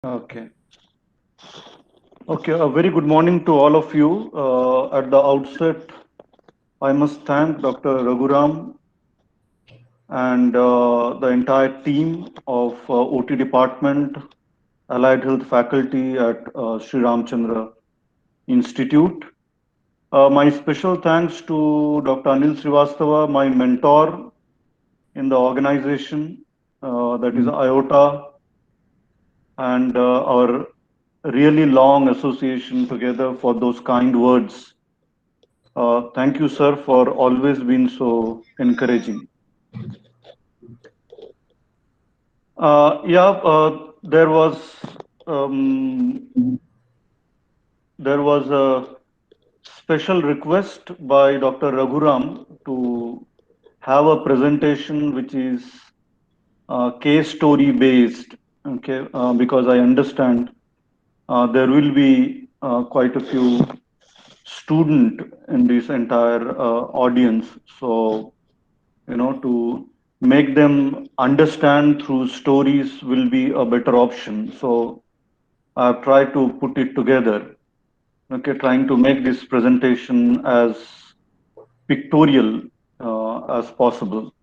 Okay. Okay. A very good morning to all of you. At the outset, I must thank Dr. Raghuram and the entire team of OT department, allied health faculty at Sri Ramchandra Institute. My special thanks to Dr. Anil Srivastava, my mentor in the organization, that is IOTA, and our really long association together for those kind words. Thank you, sir, for always being so encouraging. Yeah, um, there was a special request by Dr. Raghuram to have a presentation which is case story based. Okay, because I understand there will be quite a few student in this entire audience. So to make them understand through stories will be a better option. So I've tried to put it together. Okay, trying to make this presentation as pictorial as possible.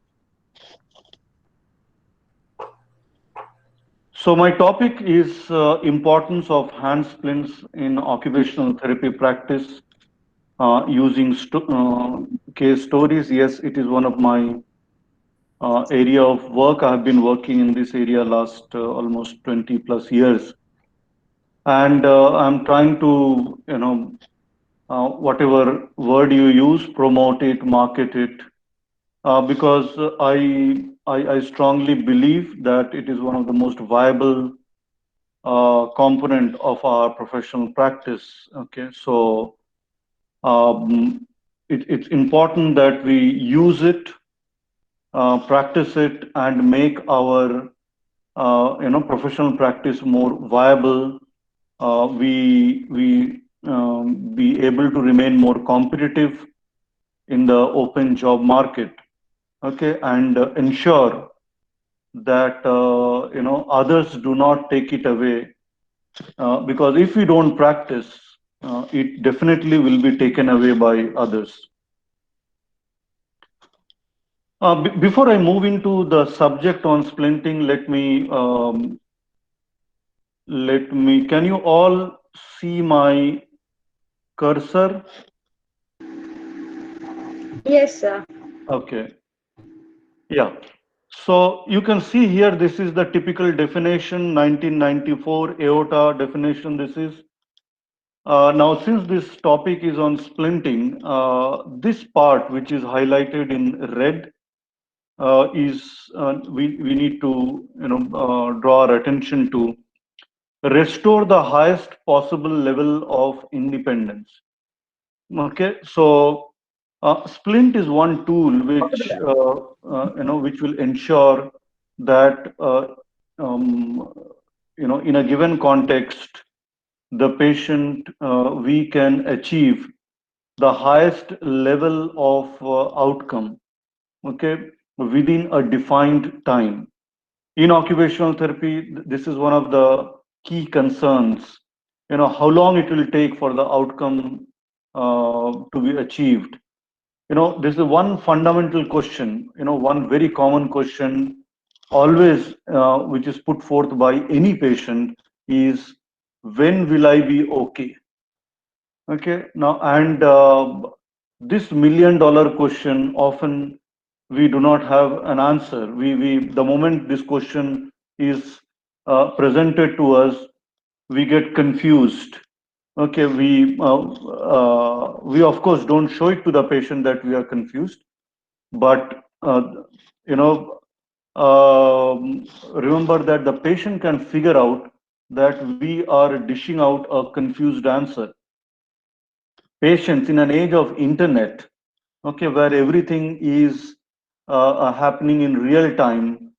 So my topic is importance of hand splints in occupational therapy practice using case stories. Yes, it is one of my area of work. I have been working in this area last almost 20 plus years, and I'm trying to, whatever word you use, promote it, market it, because I strongly believe that it is one of the most viable component of our professional practice. Okay, so it's important that we use it, practice it, and make our professional practice more viable. We be able to remain more competitive in the open job market. Okay, and ensure that others do not take it away, because if we don't practice, it definitely will be taken away by others. Before I move into the subject on splinting, can you all see my cursor? Yes, sir. Okay, yeah. So you can see here, this is the typical definition, 1994 AOTA definition. This is now, since this topic is on splinting, this part which is highlighted in red is we need to draw our attention to restore the highest possible level of independence. Okay, so Splint is one tool which which will ensure that um, in a given context, the patient we can achieve the highest level of outcome. Okay, within a defined time. In occupational therapy, this is one of the key concerns. How long it will take for the outcome to be achieved. This is one fundamental question. One very common question, always which is put forth by any patient is, when will I be okay? Okay. Now, and this $1 million question, often we do not have an answer. We the moment this question is presented to us, we get confused. Okay, we of course don't show it to the patient that we are confused, but you know remember that the patient can figure out that we are dishing out a confused answer. Patients in an age of internet, okay, where everything is happening in real time,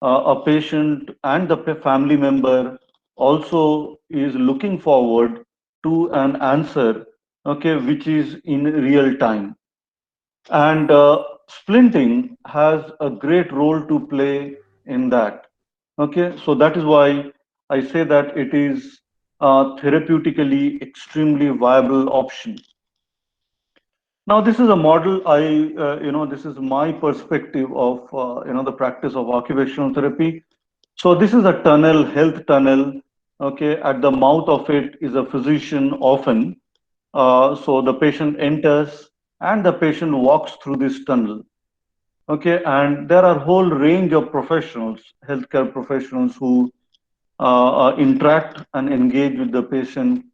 a patient and the family member also is looking forward to an answer, okay, which is in real time. And splinting has a great role to play in that. Okay, so that is why I say that it is a therapeutically extremely viable option. Now, this is a model. This is my perspective of, the practice of occupational therapy. So this is a tunnel, health tunnel. Okay, at the mouth of it is a physician often. So the patient enters and the patient walks through this tunnel. Okay, and there are a whole range of professionals, healthcare professionals who interact and engage with the patient.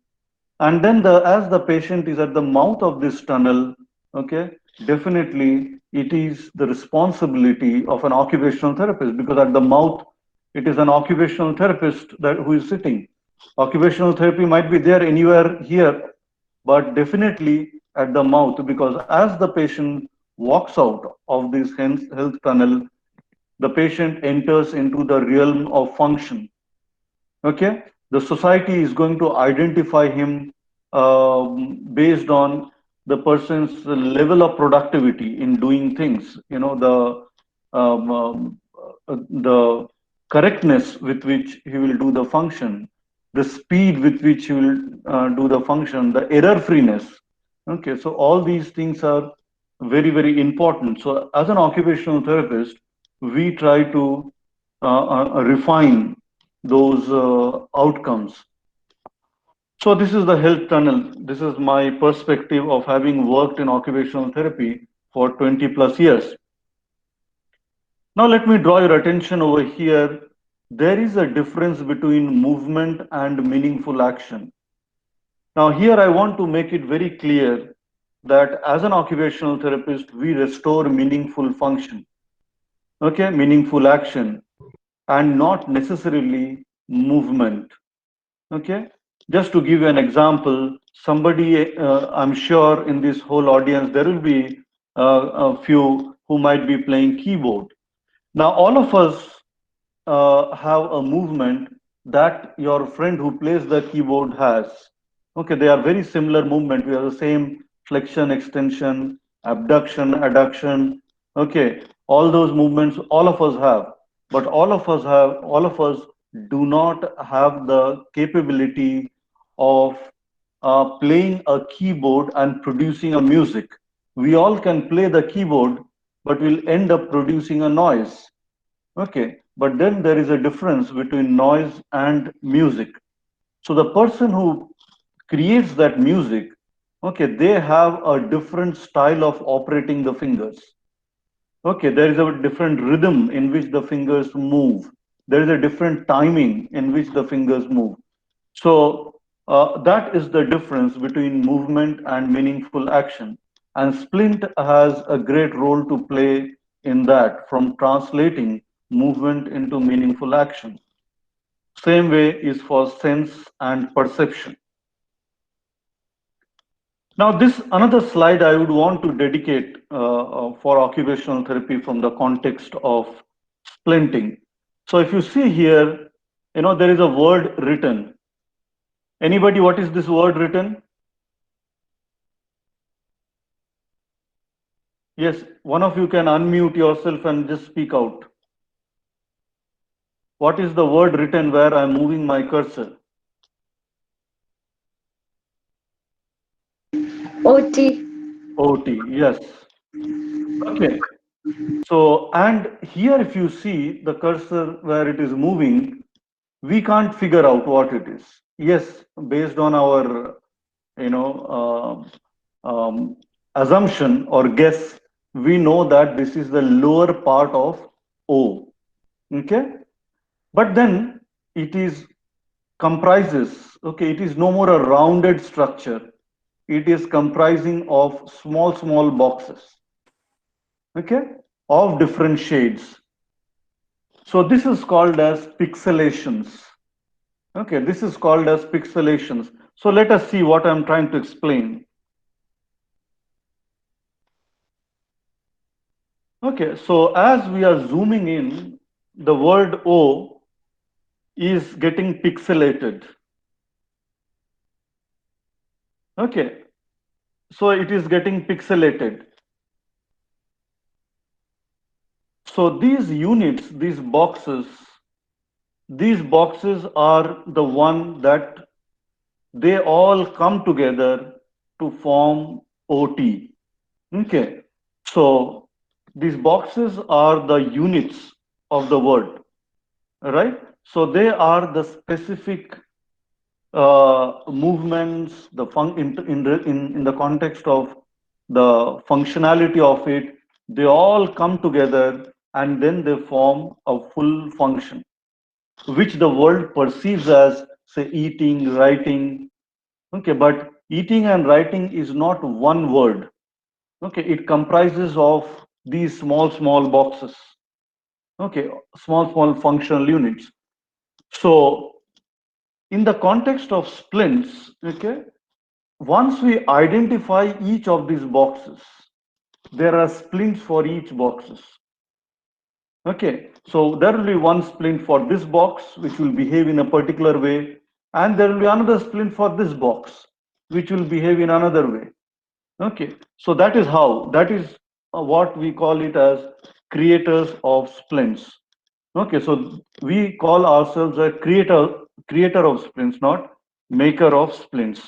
And then as the patient is at the mouth of this tunnel, okay, definitely it is the responsibility of an occupational therapist, because at the mouth, it is an occupational therapist that who is sitting. Occupational therapy might be there anywhere here, but definitely at the mouth, because as the patient walks out of this health tunnel, the patient enters into the realm of function. Okay, the society is going to identify him based on the person's level of productivity in doing things. The correctness with which he will do the function, the speed with which he will do the function, the error freeness. Okay, so all these things are very, very important. So as an occupational therapist, we try to refine those outcomes. So this is the health tunnel. This is my perspective of having worked in occupational therapy for 20 plus years. Now let me draw your attention over here. There is a difference between movement and meaningful action. Now here I want to make it very clear that as an occupational therapist, we restore meaningful function, okay, meaningful action, and not necessarily movement. Okay, just to give you an example, somebody, I'm sure in this whole audience, there will be a few who might be playing keyboard. Now, all of us have a movement that your friend who plays the keyboard has. Okay, they are very similar movement. We have the same flexion, extension, abduction, adduction. Okay, all those movements, all of us have, but all of us do not have the capability of playing a keyboard and producing a music. We all can play the keyboard, but we'll end up producing a noise. Okay, but then there is a difference between noise and music. So the person who creates that music, okay, they have a different style of operating the fingers. Okay, there is a different rhythm in which the fingers move. There is a different timing in which the fingers move. So that is the difference between movement and meaningful action. And Splint has a great role to play in that, from translating movement into meaningful action. Same way is for sense and perception. Now, this another slide I would want to dedicate for occupational therapy from the context of splinting. So if you see here, there is a word written. Anybody, what is this word written? Yes, one of you can unmute yourself and just speak out. What is the word written where I'm moving my cursor? OT. OT, yes. Okay. So, and here if you see the cursor where it is moving, we can't figure out what it is. Yes, based on our, you know, assumption or guess, we know that this is the lower part of O. Okay. But then it is comprises, okay, it is no more a rounded structure. It is comprising of small, small boxes, okay, of different shades. So this is called as pixelations. Okay, this is called as pixelations. So let us see what I'm trying to explain. Okay, so as we are zooming in, the word O is getting pixelated. Okay, so it is getting pixelated. So these units, these boxes, these boxes are the one that they all come together to form OT. Okay. So these boxes are the units of the word, right? So they are the specific movements, the in the context of the functionality of it, they all come together and then they form a full function, which the world perceives as, say, eating, writing. Okay, but eating and writing is not one word. Okay, it comprises of these small boxes. Okay, small functional units. So in the context of splints, okay, once we identify each of these boxes, there are splints for each boxes. Okay, so there will be one splint for this box, which will behave in a particular way, and there will be another splint for this box, which will behave in another way. Okay, so that is what we call it as creators of splints. Okay, so we call ourselves a creator of splints, not maker of splints.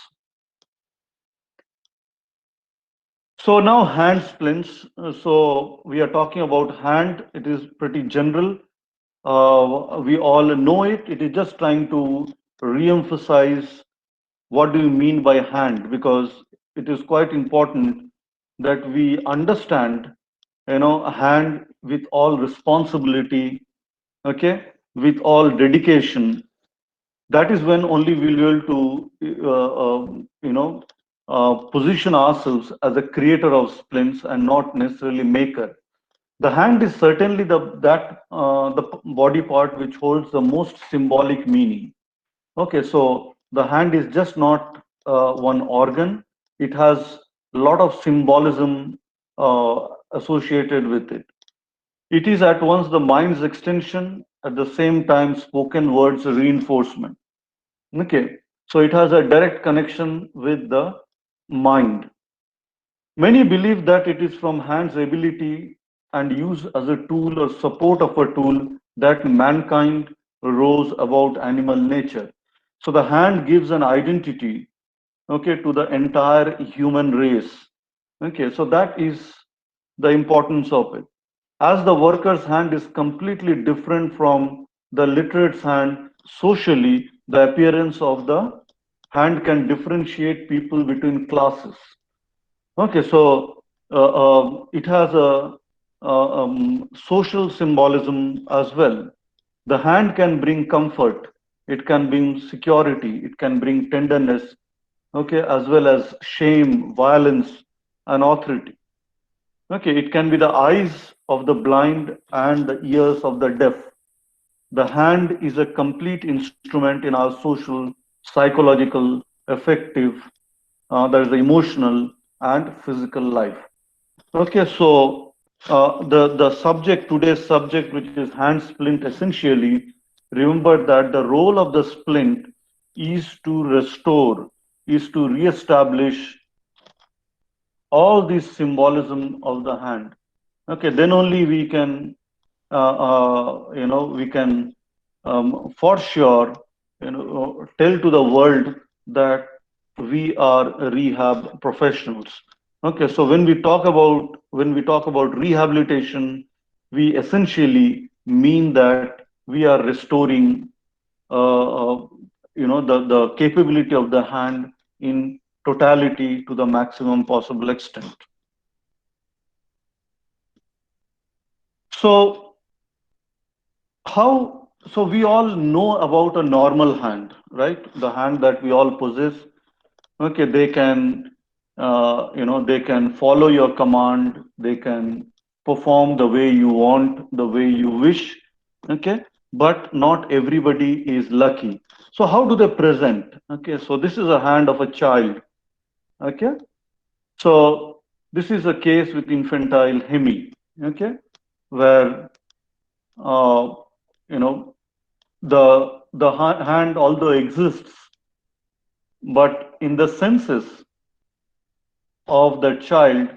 So now hand splints. So we are talking about hand. It is pretty general. We all know it. It is just trying to re-emphasize what do you mean by hand, because it is quite important that we understand, a hand with all responsibility, okay, with all dedication. That is when only we'll be able to, position ourselves as a creator of splints and not necessarily maker. The hand is certainly the body part which holds the most symbolic meaning. Okay, so the hand is just not one organ. It has a lot of symbolism associated with it. It is at once the mind's extension, at the same time spoken words reinforcement. Okay, so it has a direct connection with the mind. Many believe that it is from hand's ability and use as a tool or support of a tool that mankind rose above animal nature. So the hand gives an identity, okay, to the entire human race. Okay, so that is the importance of it. As the worker's hand is completely different from the literate's hand, socially, the appearance of the hand can differentiate people between classes. Okay, so it has a social symbolism as well. The hand can bring comfort, it can bring security, it can bring tenderness, okay, as well as shame, violence, and authority. Okay, it can be the eyes of the blind and the ears of the deaf. The hand is a complete instrument in our social, psychological, affective, that is the emotional and physical life. Okay, so the subject, today's subject, which is hand splint, essentially, remember that the role of the splint is to restore, is to reestablish all this symbolism of the hand. Okay, then only we can, we can for sure, tell to the world that we are rehab professionals. Okay, so when we talk about rehabilitation, we essentially mean that we are restoring, the capability of the hand in totality to the maximum possible extent. So how? So we all know about a normal hand, right? The hand that we all possess. Okay, they can, they can follow your command. They can perform the way you want, the way you wish. Okay, but not everybody is lucky. So how do they present? Okay, so this is a hand of a child. Okay, so this is a case with infantile hemi. Okay, where uh, you know the hand although exists, but in the senses of the child,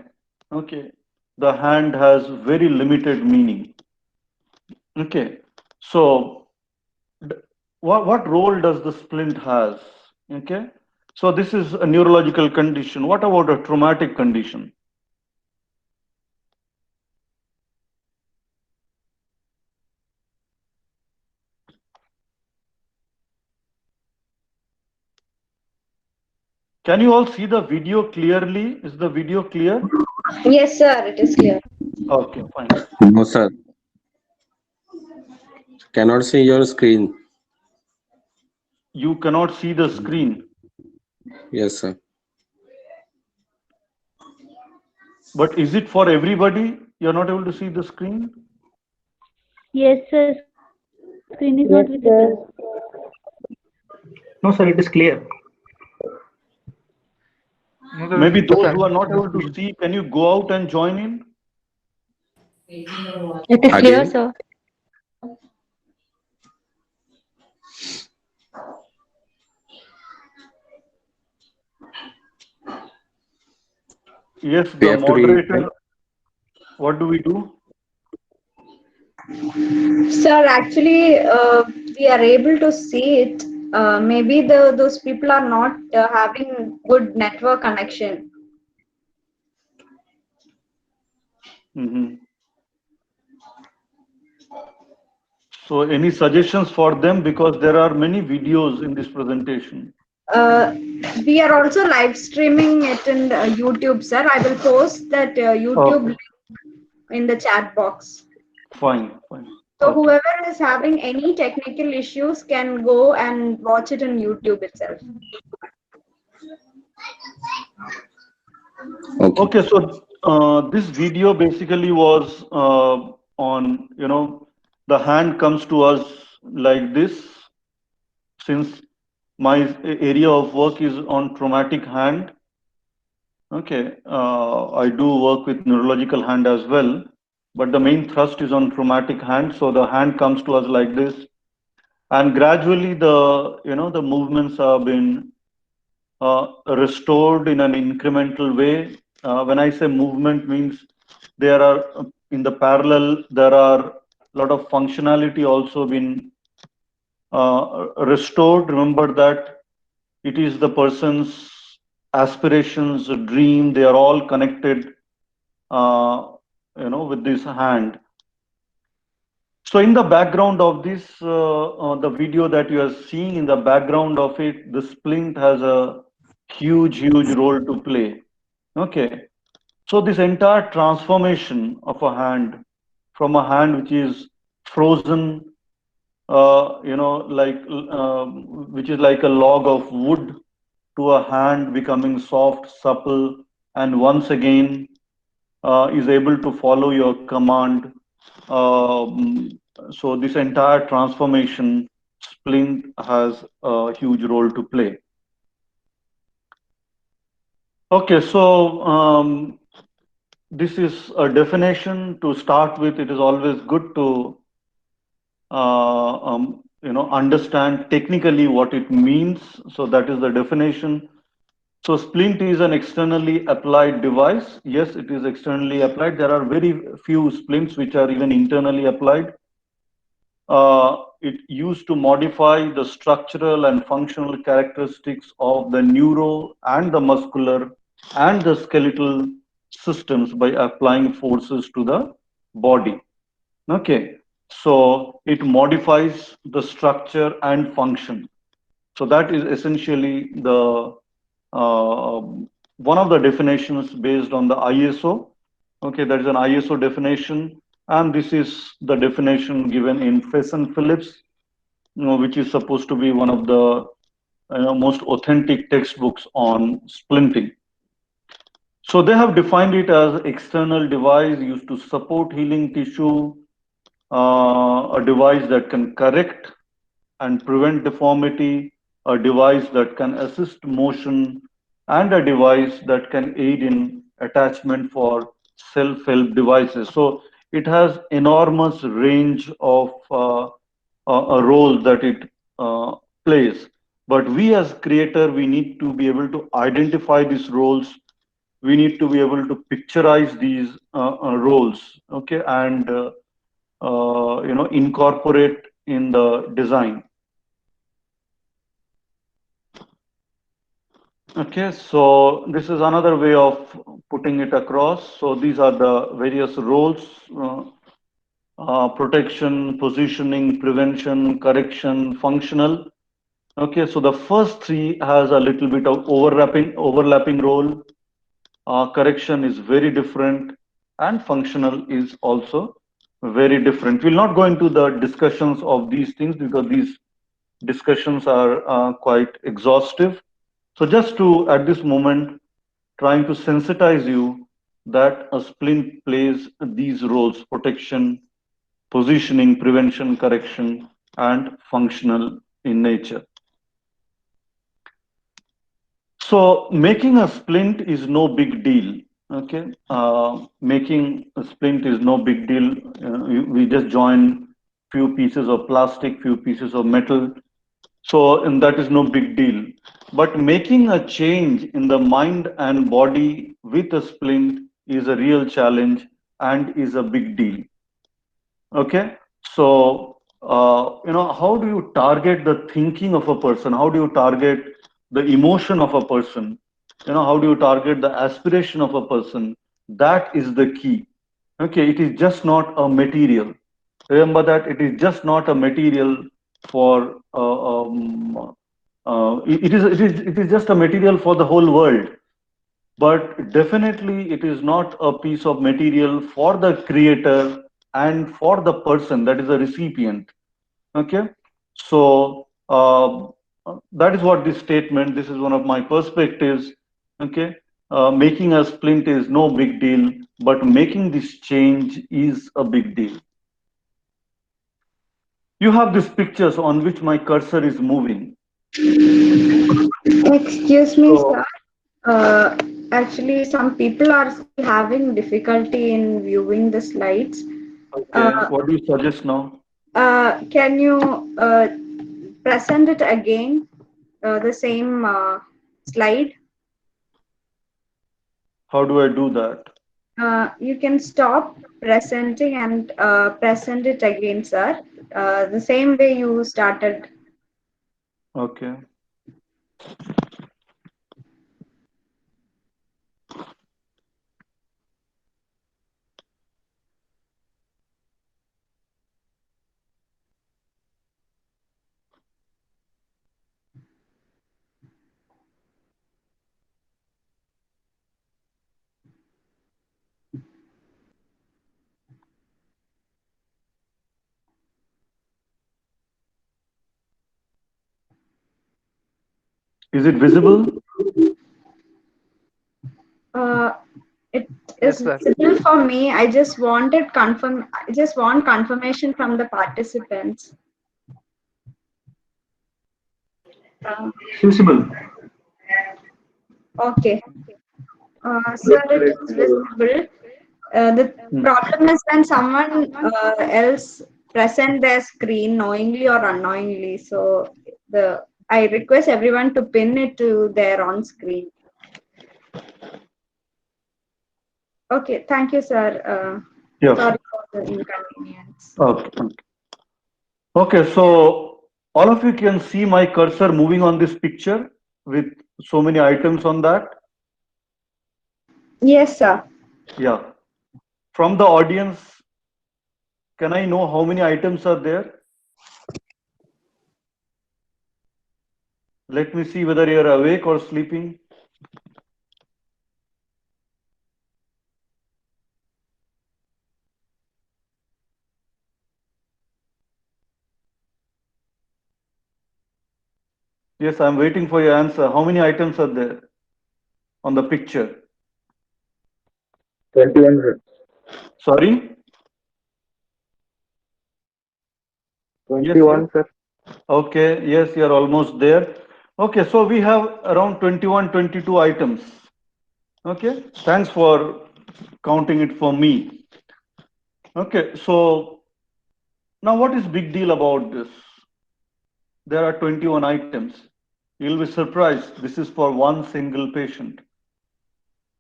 okay, the hand has very limited meaning. Okay, so what role does the splint has? Okay, so this is a neurological condition. What about a traumatic condition? Can you all see the video clearly? Is the video clear? Yes, sir, it is clear. Okay, fine. No, sir. Cannot see your screen. You cannot see the screen, Yes, sir. but is it for everybody? You're not able to see the screen? Yes, sir. Screen is not visible. Yes, sir. No, sir, it is clear. No, Maybe those sir. who are not able to see, can you go out and join in? It is clear, Again? sir. Yes, We the have to read. moderator. What do we do? Sir, actually, we are able to see it. Maybe those people are not having good network connection. Mhm. So any suggestions for them, because there are many videos in this presentation. Uh, we are also live streaming it in YouTube, sir. I will post that YouTube Okay, link in the chat box. fine, fine. So Okay. whoever is having any technical issues can go and watch it on YouTube itself. Okay. Okay, so this video basically was on, the hand comes to us like this. Since my area of work is on traumatic hand, okay, I do work with neurological hand as well, but the main thrust is on traumatic hand. So the hand comes to us like this, and gradually the movements have been restored in an incremental way. When I say movement, means there are in the parallel there are a lot of functionality also been restored. Remember that it is the person's aspirations, dream. They are all connected, uh, with this hand. So in the background of this, the video that you are seeing, in the background of it, the splint has a huge role to play. Okay. So this entire transformation of a hand, from a hand which is frozen, which is like a log of wood, to a hand becoming soft, supple, and once again is able to follow your command. Um, so this entire transformation, splint has a huge role to play. Okay, so this is a definition to start with. It is always good to understand technically what it means. So that is the definition. So splint is an externally applied device. Yes, it is externally applied. There are very few splints which are even internally applied. It used to modify the structural and functional characteristics of the neuro and the muscular and the skeletal systems by applying forces to the body. Okay, so it modifies the structure and function. So that is essentially the uh, one of the definitions based on the ISO. Okay, that is an ISO definition, and this is the definition given in Fesson Phillips, which is supposed to be one of the most authentic textbooks on splinting. So they have defined it as external device used to support healing tissue, a device that can correct and prevent deformity, a device that can assist motion, and a device that can aid in attachment for self-help devices. So it has enormous range of a role that it plays. But we as creator, we need to be able to identify these roles. We need to be able to picturize these roles, okay, and incorporate in the design. Okay, so this is another way of putting it across. So these are the various roles, protection, positioning, prevention, correction, functional. Okay, so the first three has a little bit of overlapping role. Correction is very different, and functional is also very different. We'll not go into the discussions of these things because these discussions are quite exhaustive. So just to, at this moment, trying to sensitize you that a splint plays these roles: protection, positioning, prevention, correction, and functional in nature. So making a splint is no big deal. Okay, making a splint is no big deal. We just join few pieces of plastic, few pieces of metal. So, and that is no big deal. But making a change in the mind and body with a splint is a real challenge and is a big deal. Okay, so how do you target the thinking of a person? How do you target the emotion of a person? How do you target the aspiration of a person? That is the key. Okay, it is just not a material. Remember that it is just not a material for it is just a material for the whole world, but definitely it is not a piece of material for the creator and for the person that is a recipient. Okay, so that is what this statement, this is one of my perspectives. Okay, making a splint is no big deal, but making this change is a big deal. You have these pictures on which my cursor is moving. Excuse me, So sir. Actually, some people are still having difficulty in viewing the slides. okay, Uh, what do you suggest now? can you present it again, the same slide? How do I do that? You can stop presenting and present it again, sir. The same way you started. Okay. Is it visible? Uh, it Yes, is sir. visible for me. I just wanted confirm. I just want confirmation from the participants. Visible. Okay, sir, it is visible. The problem is when someone else present their screen knowingly or unknowingly. So I request everyone to pin it to their on screen. Okay, thank you, sir. Yeah. Sorry for the inconvenience. Okay. Okay, so all of you can see my cursor moving on this picture with so many items on that. Yes, sir. Yeah. From the audience, can I know how many items are there? Let me see whether you're awake or sleeping. Yes, I'm waiting for your answer. How many items are there on the picture? 21, sir. Sorry? Yes, 21, sir. okay, yes, you're almost there. Okay, so we have around 21, 22 items. Okay, thanks for counting it for me. Okay, so now what is big deal about this? There are 21 items. You'll be surprised. This is for one single patient.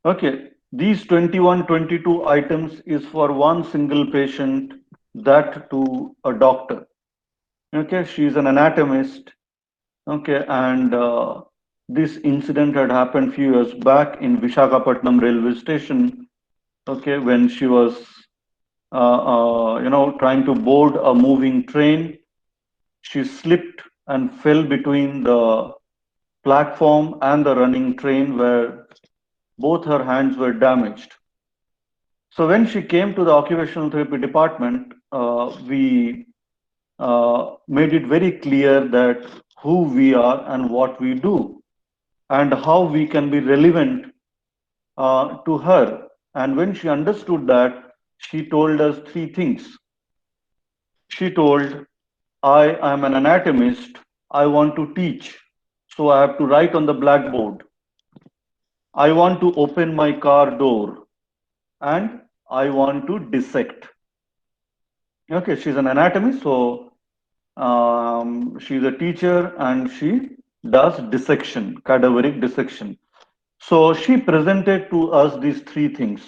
Okay, these 21, 22 items is for one single patient, that to a doctor. Okay, she is an anatomist. Okay, and this incident had happened few years back in Vishakhapatnam railway station. Okay, when she was, trying to board a moving train, she slipped and fell between the platform and the running train, where both her hands were damaged. So when she came to the occupational therapy department, we made it very clear that who we are and what we do and how we can be relevant to her. And when she understood that, she told us three things. She told, I am an anatomist. I want to teach. So I have to write on the blackboard. I want to open my car door and I want to dissect. Okay, she's an anatomist, so she's a teacher and she does dissection, cadaveric dissection. So she presented to us these three things.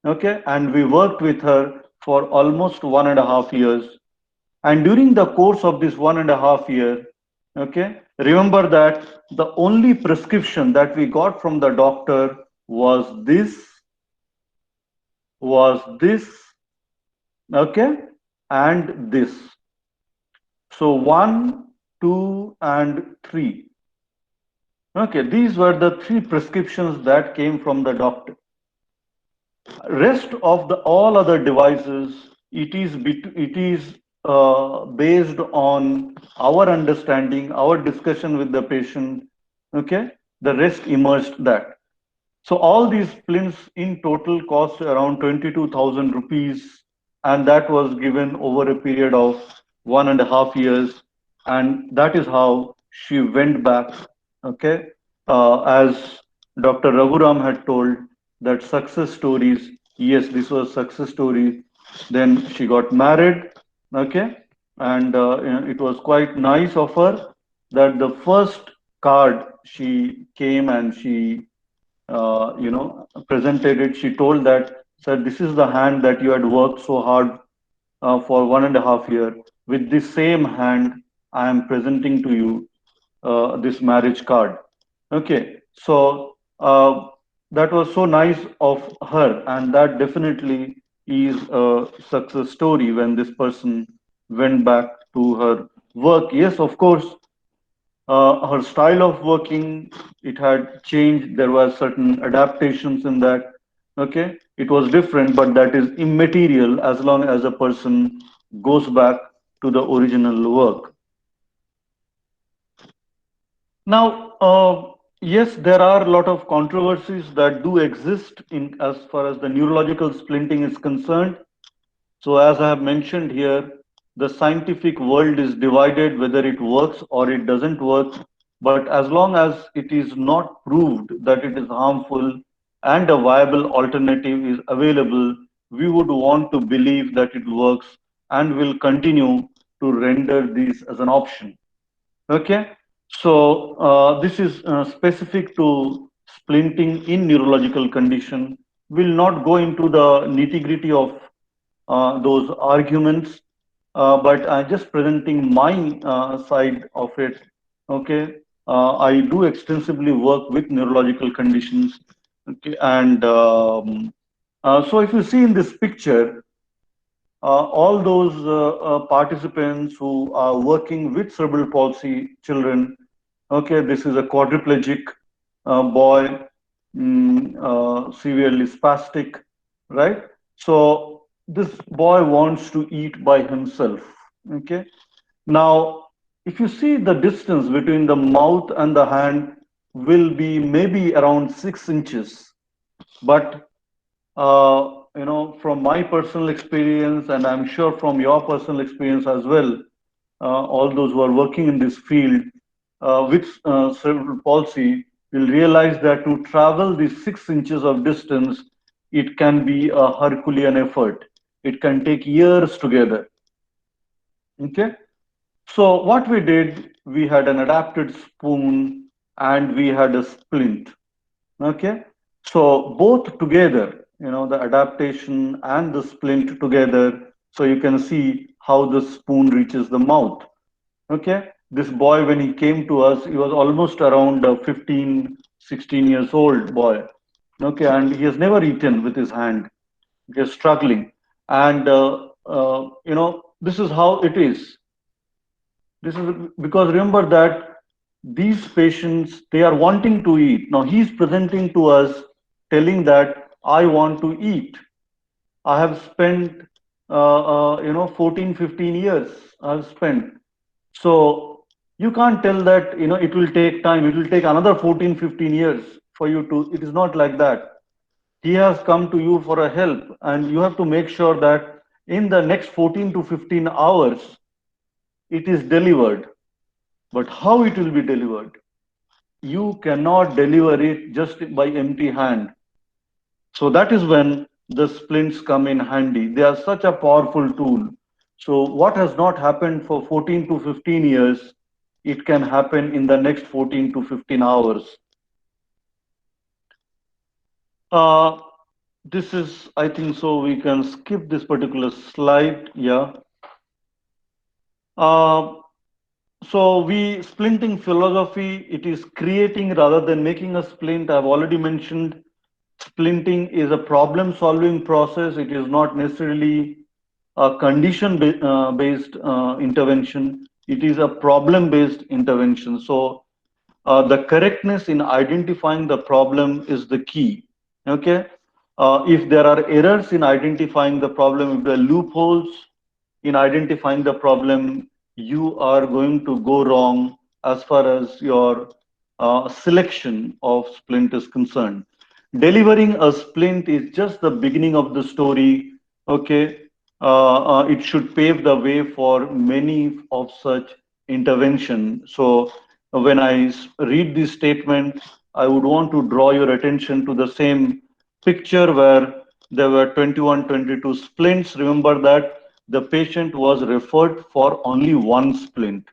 Okay, and we worked with her for almost 1.5 years. And during the course of this 1.5 year, okay, remember that the only prescription that we got from the doctor was this, okay, and this. So 1, 2, and 3. Okay, these were the three prescriptions that came from the doctor. Rest of the all other devices, it is based on our understanding, our discussion with the patient. Okay, the rest emerged that. So all these splints in total cost around 22,000 rupees, and that was given over a period of 1.5 years, and that is how she went back. Okay, as Dr. Raghuram had told, that success stories. Yes, this was success story. Then she got married. Okay, and it was quite nice of her that the first card she came and she presented it. She told that, sir, this is the hand that you had worked so hard for 1.5 year. With this same hand, I am presenting to you this marriage card. Okay, so that was so nice of her, and that definitely is a success story when this person went back to her work. Yes, of course, her style of working, it had changed. There were certain adaptations in that. Okay, it was different, but that is immaterial as long as a person goes back to the original work. Now, yes, there are a lot of controversies that do exist in as far as the neurological splinting is concerned. So as I have mentioned here, the scientific world is divided whether it works or it doesn't work. But as long as it is not proved that it is harmful and a viable alternative is available, we would want to believe that it works and will continue to render this as an option. Okay, so this is specific to splinting in neurological condition. Will not go into the nitty-gritty of those arguments, but I'm just presenting my side of it. Okay, I do extensively work with neurological conditions. Okay, and so if you see in this picture, all those participants who are working with cerebral palsy children. Okay, this is a quadriplegic boy, severely spastic, right? So this boy wants to eat by himself. Okay, now if you see the distance between the mouth and the hand will be maybe around 6 inches, but from my personal experience, and I'm sure from your personal experience as well, all those who are working in this field with cerebral palsy will realize that to travel these 6 inches of distance, it can be a Herculean effort. It can take years together. Okay. So what we did, we had an adapted spoon and we had a splint. Okay. So both together, the adaptation and the splint together, so you can see how the spoon reaches the mouth. Okay. This boy, when he came to us, he was almost around 15, 16 years old boy. Okay, and he has never eaten with his hand. He is struggling. And, this is how it is. This is because remember that these patients, they are wanting to eat. Now he's presenting to us telling that I want to eat. I have spent, 14, 15 years I've spent. So you can't tell that, it will take time. It will take another 14, 15 years for you to, it is not like that. He has come to you for a help, and you have to make sure that in the next 14 to 15 hours, it is delivered. But how it will be delivered? You cannot deliver it just by empty hand. So that is when the splints come in handy. They are such a powerful tool. So what has not happened for 14 to 15 years, it can happen in the next 14 to 15 hours. Uh, this is, I think so, we can skip this particular slide. Yeah. Uh, so we splinting philosophy, it is creating rather than making a splint. I've already mentioned splinting is a problem solving process. It is not necessarily a condition based intervention. It is a problem based intervention. So the correctness in identifying the problem is the key. Okay. If there are errors in identifying the problem, if there are loopholes in identifying the problem, you are going to go wrong as far as your selection of splint is concerned. Delivering a splint is just the beginning of the story. Okay. It should pave the way for many of such intervention. So when I read this statement, I would want to draw your attention to the same picture where there were 21, 22 splints. Remember that the patient was referred for only one splint.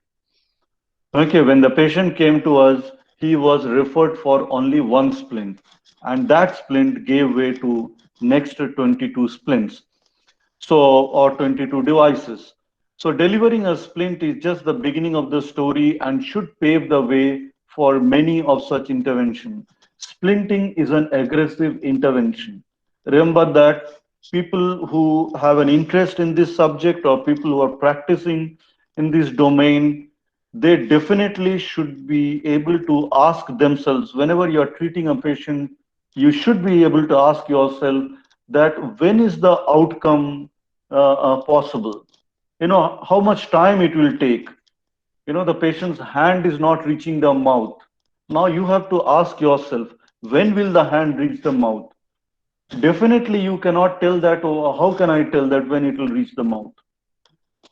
Okay, when the patient came to us, he was referred for only one splint, and that splint gave way to next 22 splints. So, or 22 devices. So delivering a splint is just the beginning of the story and should pave the way for many of such intervention. Splinting is an aggressive intervention. Remember that people who have an interest in this subject or people who are practicing in this domain, they definitely should be able to ask themselves whenever you are treating a patient, you should be able to ask yourself that when is the outcome possible? How much time it will take? The patient's hand is not reaching the mouth. Now you have to ask yourself, when will the hand reach the mouth? Definitely you cannot tell that, or how can I tell that when it will reach the mouth?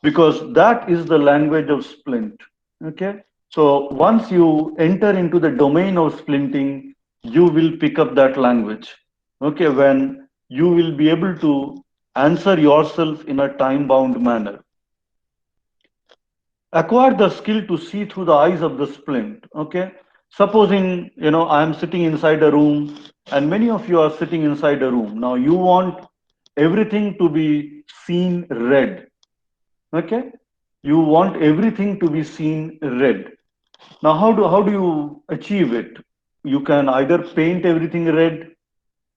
Because that is the language of splint. Okay. So once you enter into the domain of splinting, you will pick up that language. Okay. When you will be able to answer yourself in a time bound manner. Acquire the skill to see through the eyes of the splint. Okay. Supposing, I am sitting inside a room and many of you are sitting inside a room. Now you want everything to be seen red. Okay. You want everything to be seen red. Now, how do you achieve it? You can either paint everything red,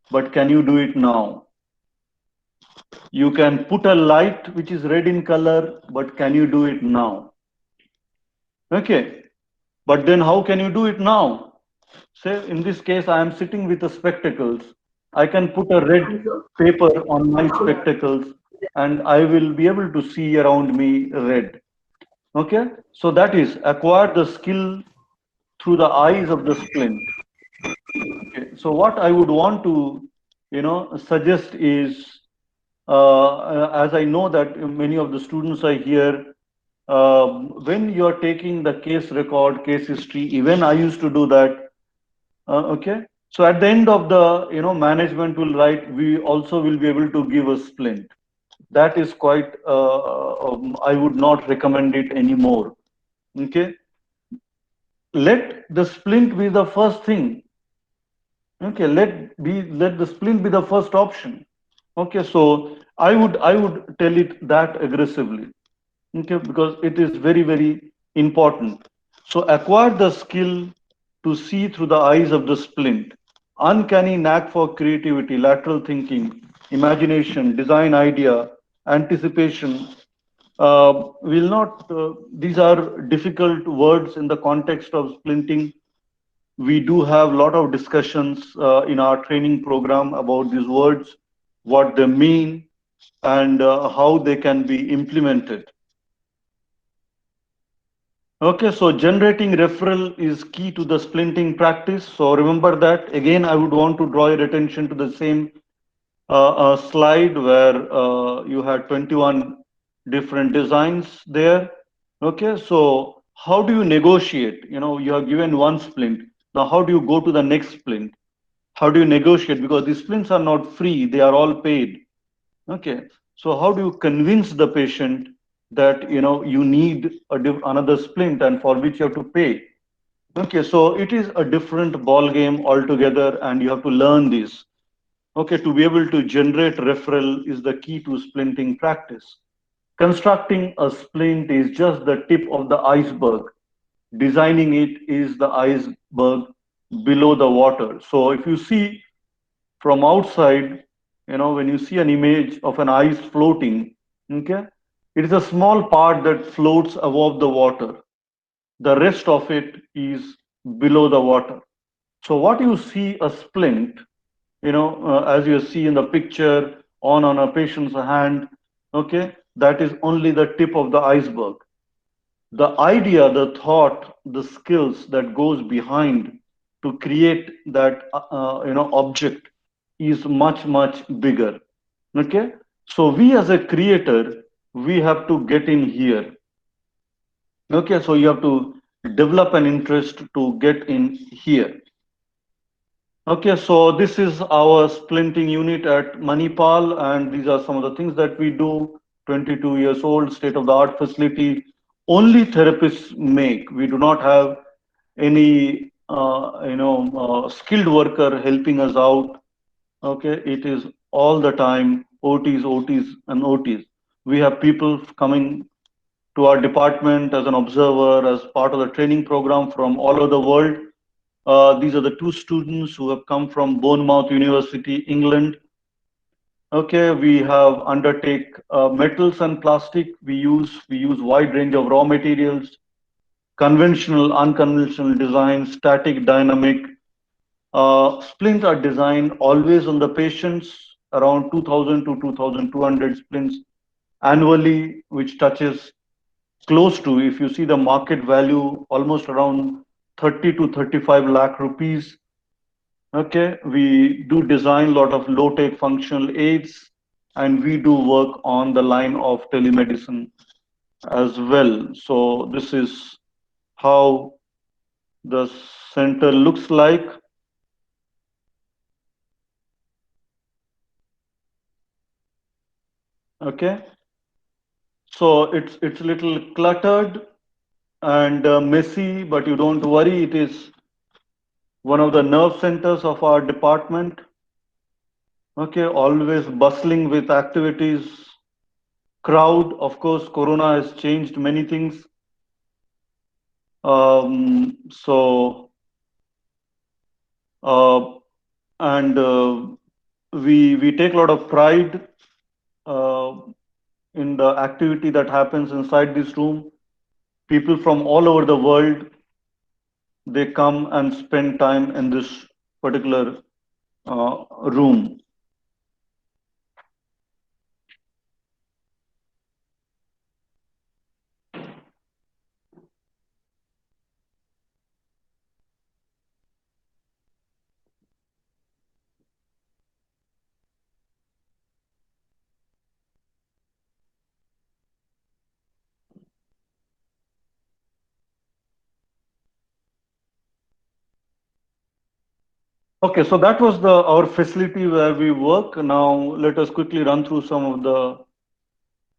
but can you do it now? You can put a light which is red in color, but can you do it now? Okay. But then how can you do it now? Say in this case, I am sitting with the spectacles. I can put a red paper on my spectacles and I will be able to see around me red. Okay. So that is acquire the skill through the eyes of the splint. Okay. So what I would want to, suggest is, as I know that many of the students are here, when you are taking the case record, case history, even I used to do that. Okay. So at the end of the, management will write, we also will be able to give a splint. That is quite, I would not recommend it anymore. Okay. Let the splint be the first thing. Okay. Let the splint be the first option. Okay. So I would tell it that aggressively. Okay. Because it is very, very important. So acquire the skill to see through the eyes of the splint. Uncanny knack for creativity, lateral thinking, imagination, design idea, anticipation. Will not, these are difficult words in the context of splinting. We do have a lot of discussions in our training program about these words, what they mean, and how they can be implemented. Okay, so generating referral is key to the splinting practice. So remember that. Again, I would want to draw your attention to the same slide where you had 21 different designs there. Okay, so how do you negotiate? You know, you are given one splint. Now, how do you go to the next splint? How do you negotiate? Because these splints are not free, they are all paid. Okay, so how do you convince the patient that you need another splint and for which you have to pay? Okay, so it is a different ball game altogether, and you have to learn this. Okay, to be able to generate referral is the key to splinting practice. Constructing a splint is just the tip of the iceberg. Designing it is the iceberg below the water. So if you see from outside, when you see an image of an ice floating, okay, it is a small part that floats above the water. The rest of it is below the water. So what you see a splint, as you see in the picture on a patient's hand, okay, that is only the tip of the iceberg. The idea, the thought, the skills that goes behind to create that object is much bigger. Okay, so we as a creator, we have to get in here. Okay, so you have to develop an interest to get in here. Okay, so this is our splinting unit at Manipal, and these are some of the things that we do. 22 years old, state of the art facility. Only therapists make. We do not have any, skilled worker helping us out. Okay, it is all the time OTs, and OTs. We have people coming to our department as an observer, as part of the training program from all over the world. These are the two students who have come from Bournemouth University, England. Okay, we have undertake metals and plastic. We use wide range of raw materials, conventional, unconventional design, static, dynamic. Splints are designed always on the patients, around 2,000 to 2,200 splints annually, which touches close to, if you see the market value, almost around 30 to 35 lakh rupees. Okay, we do design a lot of low-tech functional aids, and we do work on the line of telemedicine as well. So this is how the center looks like. Okay, so it's a little cluttered and messy, but you don't worry. It is one of the nerve centers of our department. Okay, always bustling with activities. Crowd, of course, Corona has changed many things. So, uh, and we take a lot of pride uh, in the activity that happens inside this room. People from all over the world, they come and spend time in this particular room. Okay, so that was our facility where we work. Now let us quickly run through some of the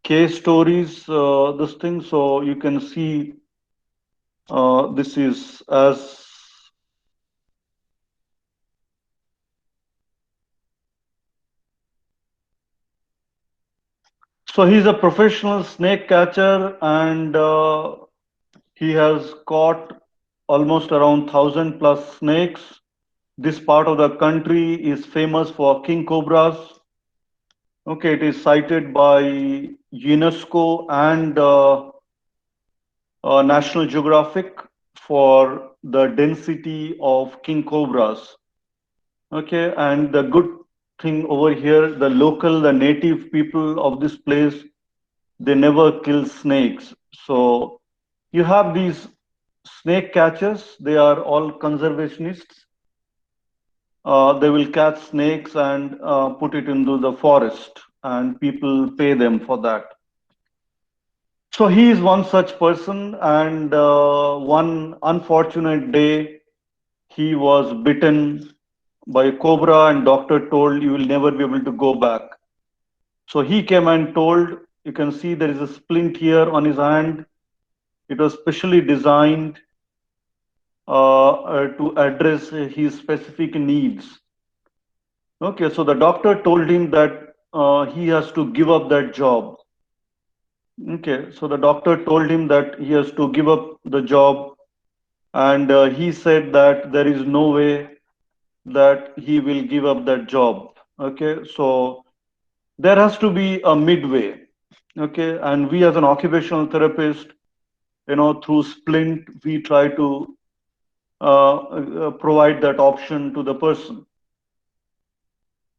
case stories. This thing, so you can see this is as so he's a professional snake catcher, and He has caught almost around 1,000+ snakes. This part of the country is famous for king cobras. Okay, it is cited by UNESCO and National Geographic for the density of king cobras. Okay, and the good thing over here, the native people of this place, they never kill snakes. So you have these snake catchers, they are all conservationists. They will catch snakes and put it into the forest, and people pay them for that. So he is one such person, and one unfortunate day, he was bitten by a cobra, and doctor told you will never be able to go back. So he came and told, you can see there is a splint here on his hand. It was specially designed to address his specific needs. Okay, so the doctor told him that he has to give up that job. Okay, so the doctor told him that he has to give up the job, and he said that there is no way that he will give up that job. Okay, so there has to be a midway. Okay, and we as an occupational therapist, through Splint, we try to provide that option to the person.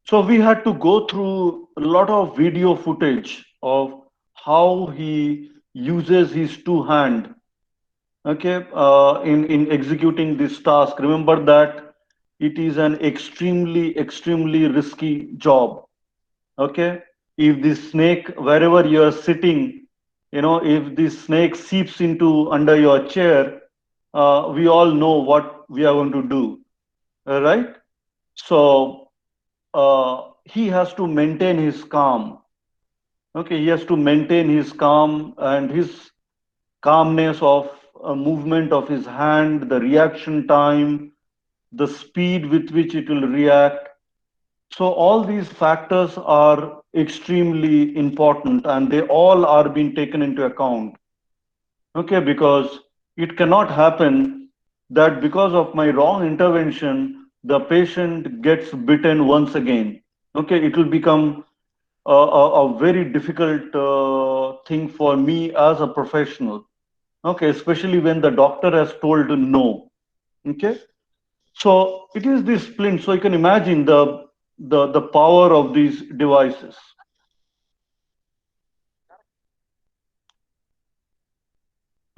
So we had to go through a lot of video footage of how he uses his two hand, okay, in executing this task. Remember that it is an extremely risky job. Okay, if the snake, wherever you are sitting, if the snake seeps into under your chair, we all know what we are going to do, right? So he has to maintain his calm. Okay, he has to maintain his calm and his calmness of movement of his hand, the reaction time, the speed with which it will react. So all these factors are extremely important, and they all are being taken into account. Okay, because it cannot happen that because of my wrong intervention, the patient gets bitten once again. Okay, it will become a very difficult thing for me as a professional. Okay, especially when the doctor has told no. Okay, so it is this splint. So you can imagine the power of these devices.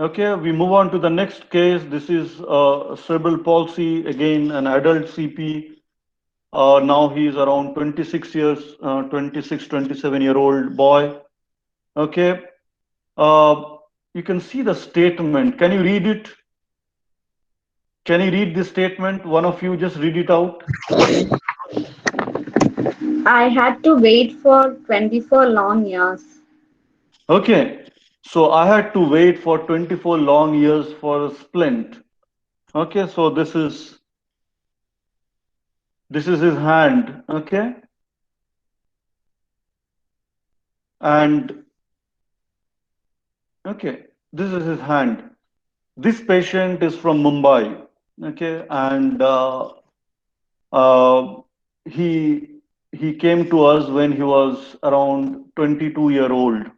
Okay, we move on to the next case. This is cerebral palsy, again an adult CP. Now he is around 26 years, 26, 27-year-old boy. Okay, you can see the statement. Can you read it? Can you read this statement? One of you just read it out. I had to wait for 24 long years. Okay, so I had to wait for 24 long years for a splint. Okay, so this is his hand. Okay, and okay, this is his hand. This patient is from Mumbai. Okay, and uh, he came to us when he was around 22-year-old,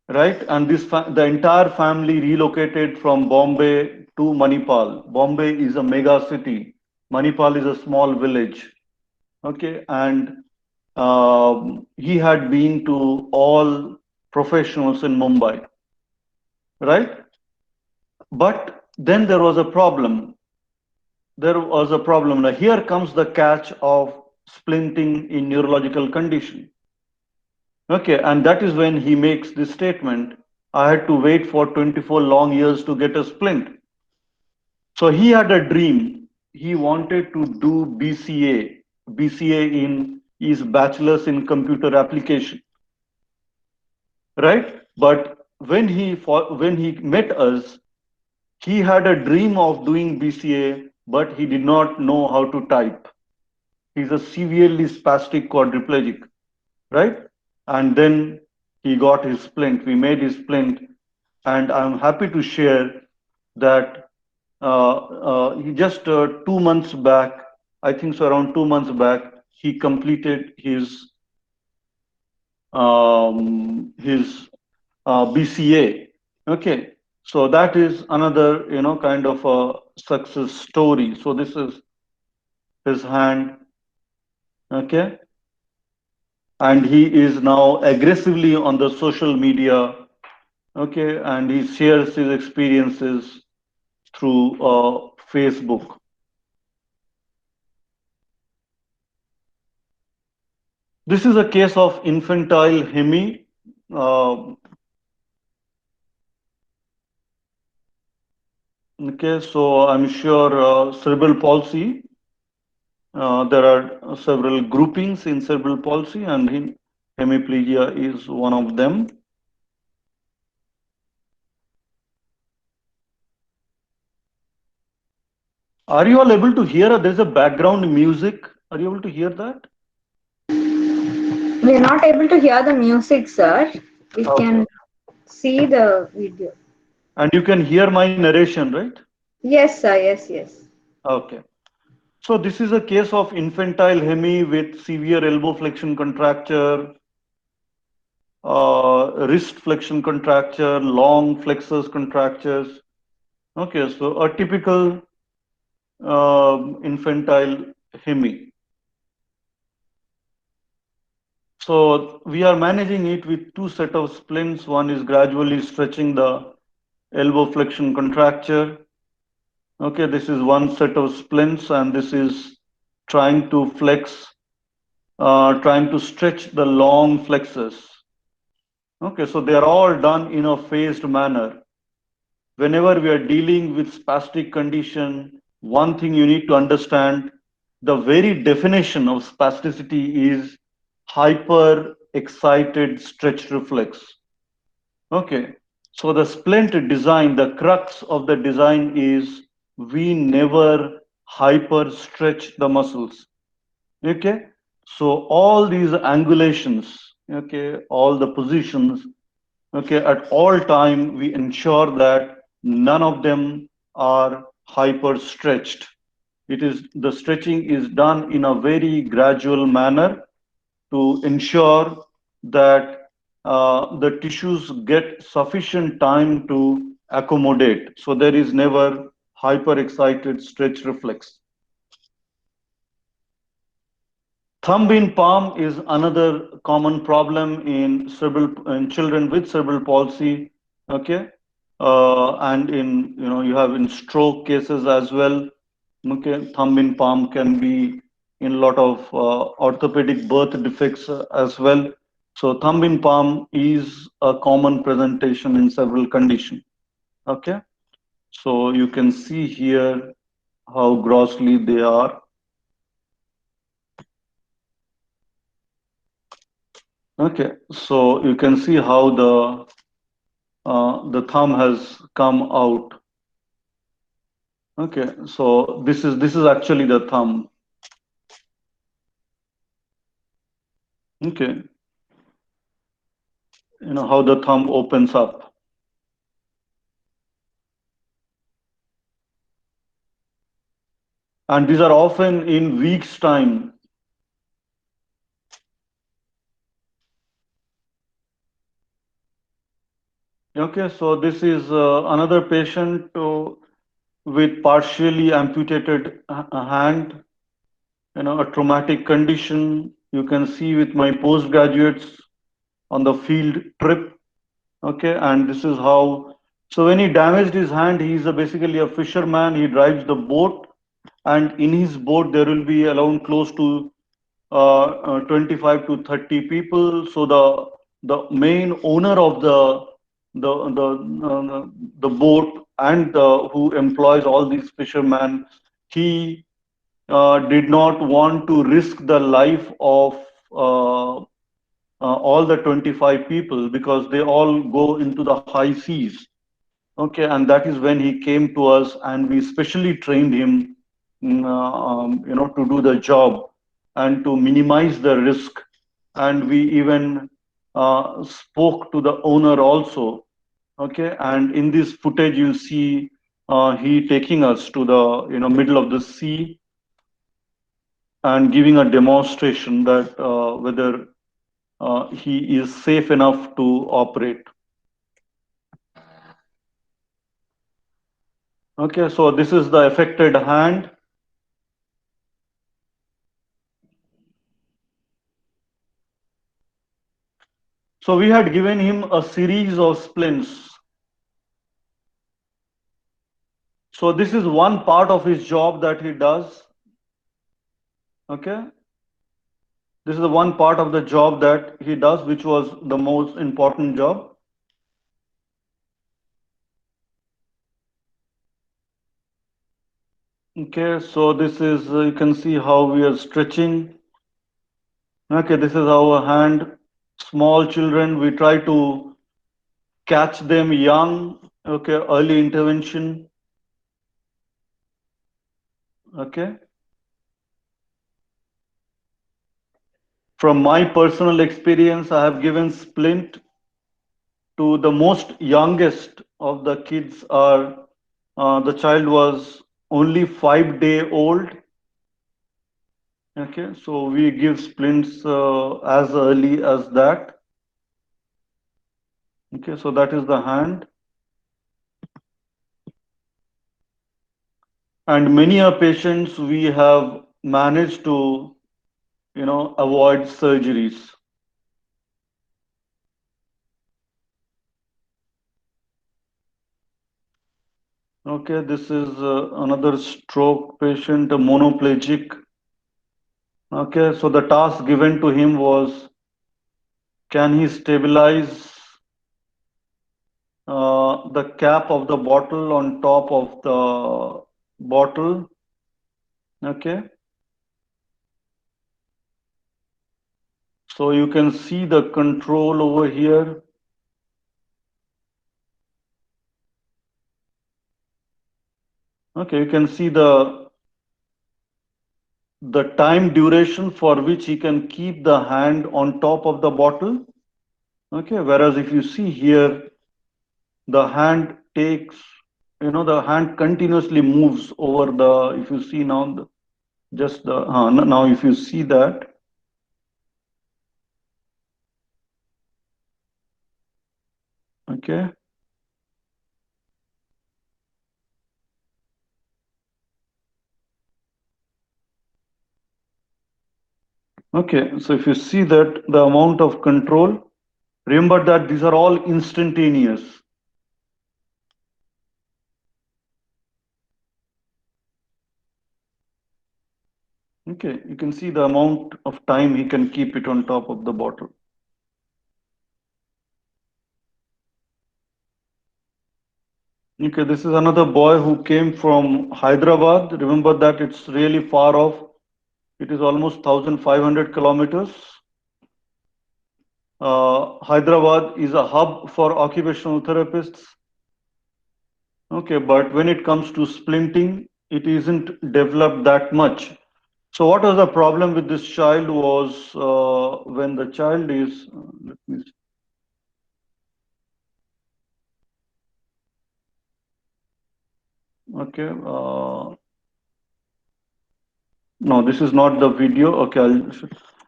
right? And the entire family relocated from Bombay to Manipal. Bombay is a mega city. Manipal is a small village. Okay, and he had been to all professionals in Mumbai, right? But then there was a problem. Now here comes the catch of splinting in neurological condition. Okay, and that is when he makes this statement, I had to wait for 24 long years to get a splint. So he had a dream. He wanted to do BCA. BCA is Bachelor's in Computer Application, right? But when he met us, he had a dream of doing BCA, but he did not know how to type. He's a severely spastic quadriplegic, right? And then he got his splint. We made his splint, And I'm happy to share that he just 2 months back, I think so around 2 months back, he completed his BCA. Okay, so that is another kind of a success story. So this is his hand. Okay, and he is now aggressively on the social media. Okay, and he shares his experiences through Facebook. This is a case of infantile hemi. Okay, so I'm sure cerebral palsy. There are several groupings in cerebral palsy, and hemiplegia is one of them. Are you all able to hear? There's a background music. Are you able to hear that? We are not able to hear the music, sir. We Okay. can see the video. And you can hear my narration, right? Yes, sir. Yes, yes. Okay. So this is a case of infantile hemi with severe elbow flexion contracture, wrist flexion contracture, long flexors contractures. Okay, so a typical infantile hemi. So we are managing it with two set of splints. One is gradually stretching the elbow flexion contracture. Okay, this is one set of splints, and this is trying to flex, trying to stretch the long flexors. Okay, so they are all done in a phased manner. Whenever we are dealing with spastic condition, one thing you need to understand, the very definition of spasticity is hyper excited stretch reflex. Okay, so the splint design, the crux of the design is we never hyper stretch the muscles. Okay, so all these angulations, okay, all the positions, okay, at all time we ensure that none of them are hyper stretched. It is the stretching is done in a very gradual manner to ensure that the tissues get sufficient time to accommodate. So there is never hyperexcited stretch reflex. Thumb in palm is another common problem in children with cerebral palsy. Okay, and in you have in stroke cases as well. Okay, thumb in palm can be in a lot of orthopedic birth defects as well. So thumb in palm is a common presentation in several conditions. Okay, so you can see here how grossly they are. Okay, so you can see how the thumb has come out. Okay, so this is actually the thumb. Okay, you know how the thumb opens up. And these are often in weeks' time. Okay, so this is another patient with partially amputated hand, a traumatic condition. You can see with my postgraduates on the field trip. Okay, and this is how. So when he damaged his hand, he is basically a fisherman. He drives the boat, and in his boat there will be around close to 25 to 30 people. So the main owner of the boat and who employs all these fishermen, he did not want to risk the life of all the 25 people because they all go into the high seas. Okay, and that is when he came to us, and we specially trained him, to do the job and to minimize the risk. And we even spoke to the owner also Okay, and in this footage you see he taking us to the middle of the sea and giving a demonstration that whether he is safe enough to operate. Okay, so this is the affected hand. So we had given him a series of splints. So this is one part of his job that he does. Okay, this is the one part of the job that he does, which was the most important job. Okay, so this is, you can see how we are stretching. Okay, this is our hand. Small children, we try to catch them young. Okay, early intervention. Okay. From my personal experience, I have given splint to the most youngest of the kids. The child was only 5 day old. Okay, so we give splints as early as that. Okay, so that is the hand. And many patients we have managed to, avoid surgeries. Okay, this is another stroke patient, a monoplegic. Okay, so the task given to him was, can he stabilize the cap of the bottle on top of the bottle? Okay. So you can see the control over here. Okay, you can see the time duration for which he can keep the hand on top of the bottle. Okay, whereas if you see here, the hand takes, the hand continuously moves over the, if you see now, now if you see that, okay. Okay, so if you see that the amount of control, remember that these are all instantaneous. Okay, you can see the amount of time he can keep it on top of the bottle. Okay, this is another boy who came from Hyderabad. Remember that it's really far off. It is almost 1,500 kilometers. Hyderabad is a hub for occupational therapists. Okay, but when it comes to splinting, it isn't developed that much. So what was the problem with this child was when the child is, let me see. Okay, no, this is not the video. Okay,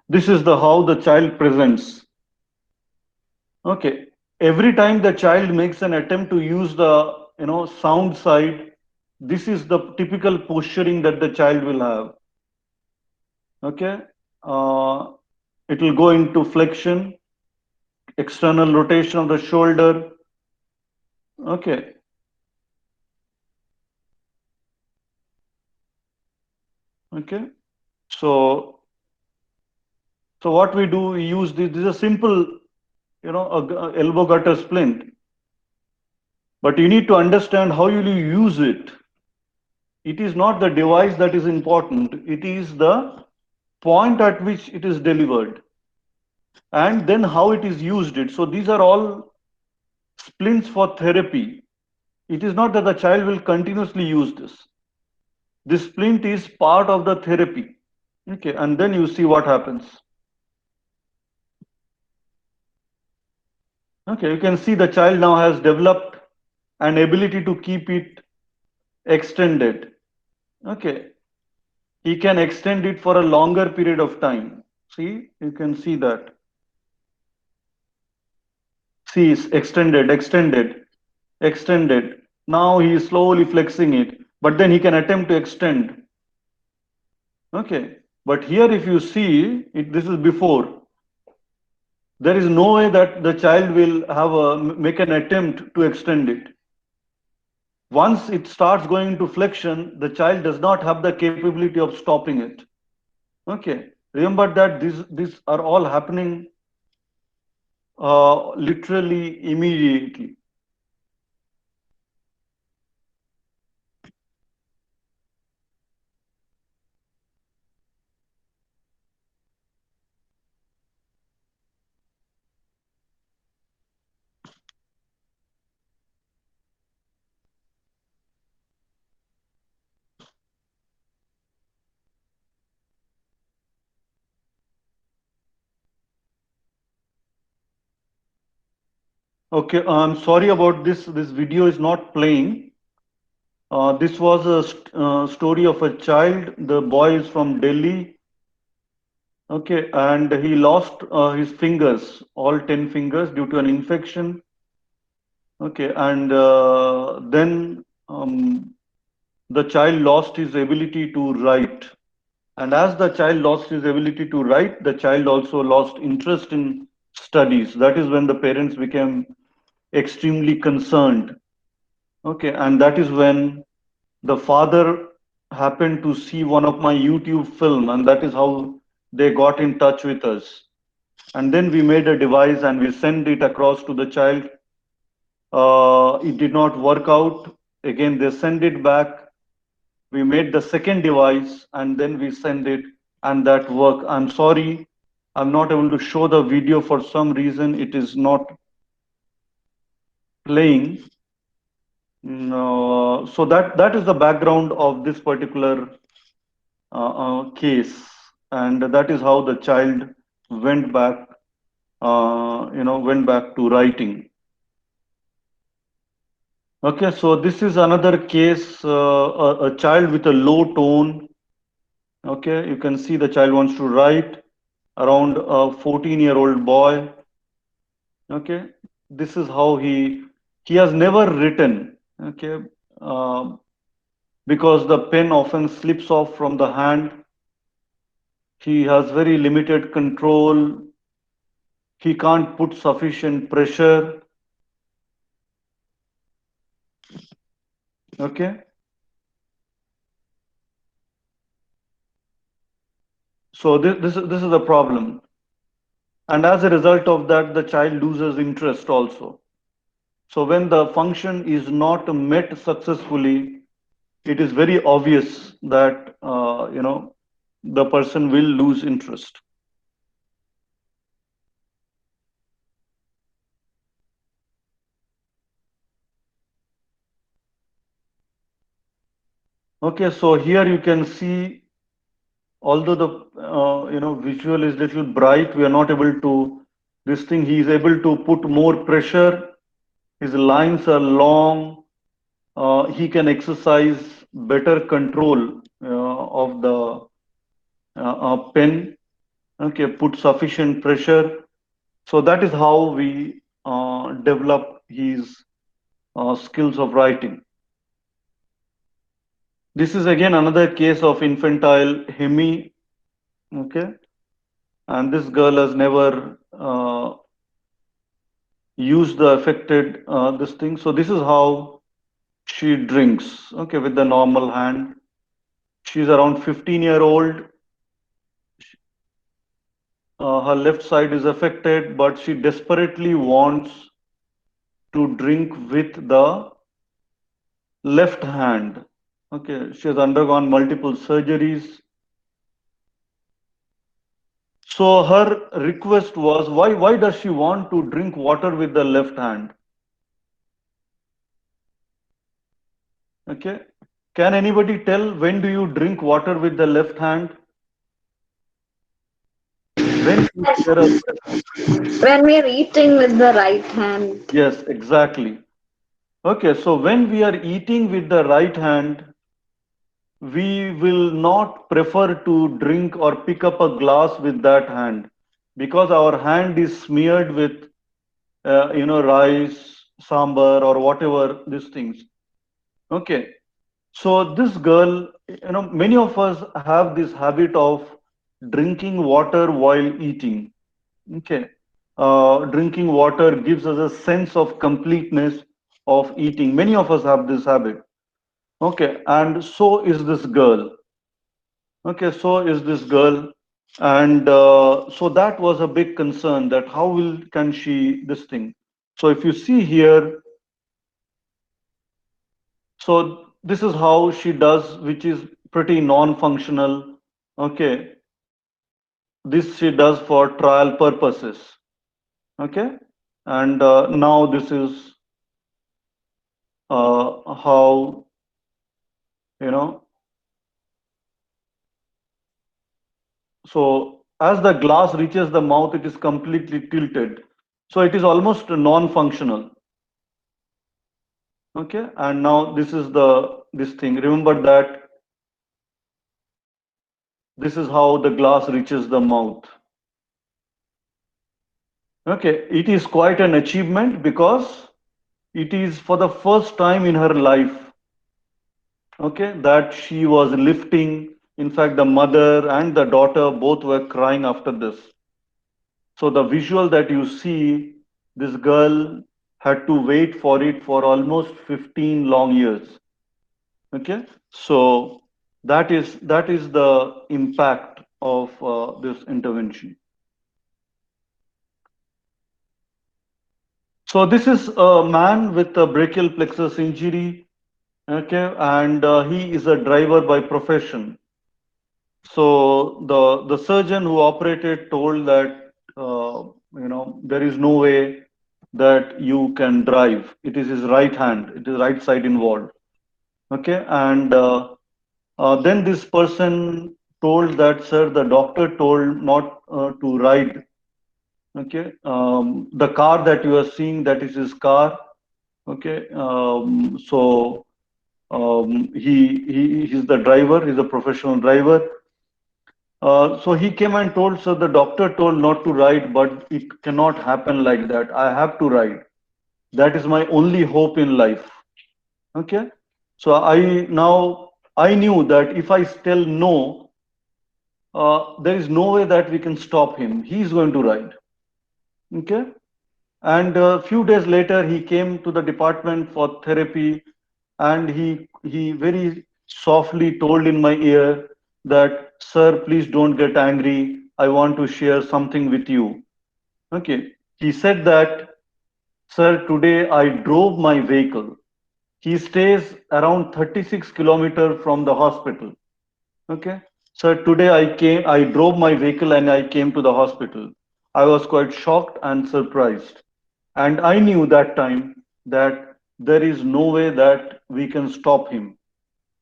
this is the how the child presents. Okay, every time the child makes an attempt to use the sound side, this is the typical posturing that the child will have. Okay, it will go into flexion, external rotation of the shoulder. Okay. Okay. So what we do, we use this. This is a simple, a elbow gutter splint. But you need to understand how you use it. It is not the device that is important. It is the point at which it is delivered, and then how it is used. So these are all splints for therapy. It is not that the child will continuously use this. This splint is part of the therapy. Okay, and then you see what happens. Okay, you can see the child now has developed an ability to keep it extended. Okay, he can extend it for a longer period of time. See, you can see that. See, it's extended, extended, extended. Now he is slowly flexing it, but then he can attempt to extend. Okay, but here if you see, this is before. There is no way that the child will make an attempt to extend it. Once it starts going into flexion, the child does not have the capability of stopping it. Okay, remember that these are all happening literally immediately. Okay, I'm sorry about this. This video is not playing. This was a story of a child. The boy is from Delhi. Okay, and he lost his fingers, all 10 fingers, due to an infection. Okay, and then the child lost his ability to write. And as the child lost his ability to write, the child also lost interest in studies. That is when the parents became extremely concerned. Okay, and that is when the father happened to see one of my YouTube film, and that is how they got in touch with us. And then we made a device and we sent it across to the child. It did not work out. Again, they sent it back. We made the second device and then we send it, and that worked. I'm sorry, I'm not able to show the video for some reason. It is not playing. No, so that is the background of this particular case, and that is how the child went back, went back to writing. Okay, so this is another case, a child with a low tone. Okay, you can see the child wants to write, around a 14-year-old boy. Okay, this is how he has never written. Okay, because the pen often slips off from the hand. He has very limited control. He can't put sufficient pressure. Okay, so this is a problem, and as a result of that, the child loses interest also. So when the function is not met successfully, it is very obvious that the person will lose interest. Okay, so here you can see, although the visual is little bright, we are not able to this thing. He is able to put more pressure. His lines are long. He can exercise better control of the pen. Okay, put sufficient pressure. So that is how we develop his skills of writing. This is again another case of infantile hemi. Okay, and this girl has never used the affected this thing. So this is how she drinks. Okay, with the normal hand. She's around 15-year-old. Her left side is affected, but she desperately wants to drink with the left hand. Okay, she has undergone multiple surgeries. So her request was, why does she want to drink water with the left hand? Okay, can anybody tell when do you drink water with the left hand? When you hear a, When we're eating with the right hand. yes, exactly. Okay, so when we are eating with the right hand, we will not prefer to drink or pick up a glass with that hand because our hand is smeared with, rice, sambar, or whatever these things. Okay, so this girl, many of us have this habit of drinking water while eating. Okay, drinking water gives us a sense of completeness of eating. Many of us have this habit. Okay, and so is this girl. Okay, so is this girl, and so that was a big concern that how will can she this thing. So if you see here, so this is how she does, which is pretty non-functional. Okay, this she does for trial purposes. Okay, and now this is how you know. So as the glass reaches the mouth, it is completely tilted. So it is almost non-functional. Okay, and now this is this thing. Remember that this is how the glass reaches the mouth. Okay, it is quite an achievement because it is for the first time in her life, okay, that she was lifting. In fact, the mother and the daughter both were crying after this. So the visual that you see, this girl had to wait for it for almost 15 long years. Okay, so that is the impact of this intervention. So this is a man with a brachial plexus injury. Okay, and he is a driver by profession. So the surgeon who operated told that there is no way that you can drive. It is his right hand. It is right side involved. Okay, and then this person told that, sir, the doctor told not to ride. Okay, the car that you are seeing, that is his car. Okay, so he's the driver. He's a professional driver. So he came and told, so the doctor told not to ride, but it cannot happen like that. I have to ride. That is my only hope in life. Okay. So I knew that if I tell no, there is no way that we can stop him. He's going to ride. Okay. And a few days later, he came to the department for therapy, and he very softly told in my ear that, sir, please don't get angry. I want to share something with you. Okay. He said that, sir, today I drove my vehicle. He stays around 36 kilometers from the hospital. Okay. So today I drove my vehicle and I came to the hospital. I was quite shocked and surprised. And I knew that time that there is no way that we can stop him.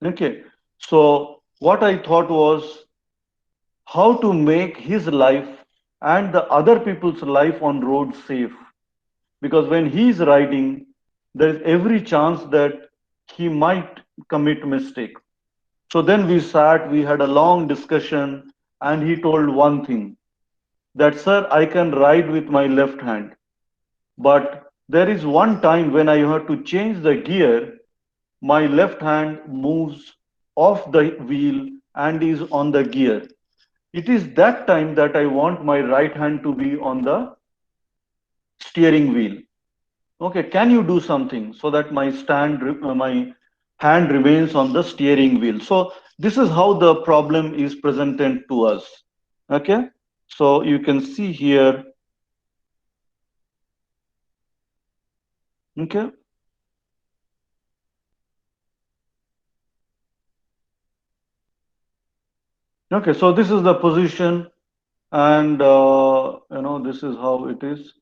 Okay. So what I thought was how to make his life and the other people's life on road safe. Because when he's riding, there is every chance that he might commit mistake. So then we sat, we had a long discussion, and he told one thing that, sir, I can ride with my left hand, but there is one time when I have to change the gear, my left hand moves off the wheel and is on the gear. It is that time that I want my right hand to be on the steering wheel. Okay, can you do something so that my hand remains on the steering wheel? So this is how the problem is presented to us. Okay, so you can see here. Okay, okay, so this is the position, and this is how it is.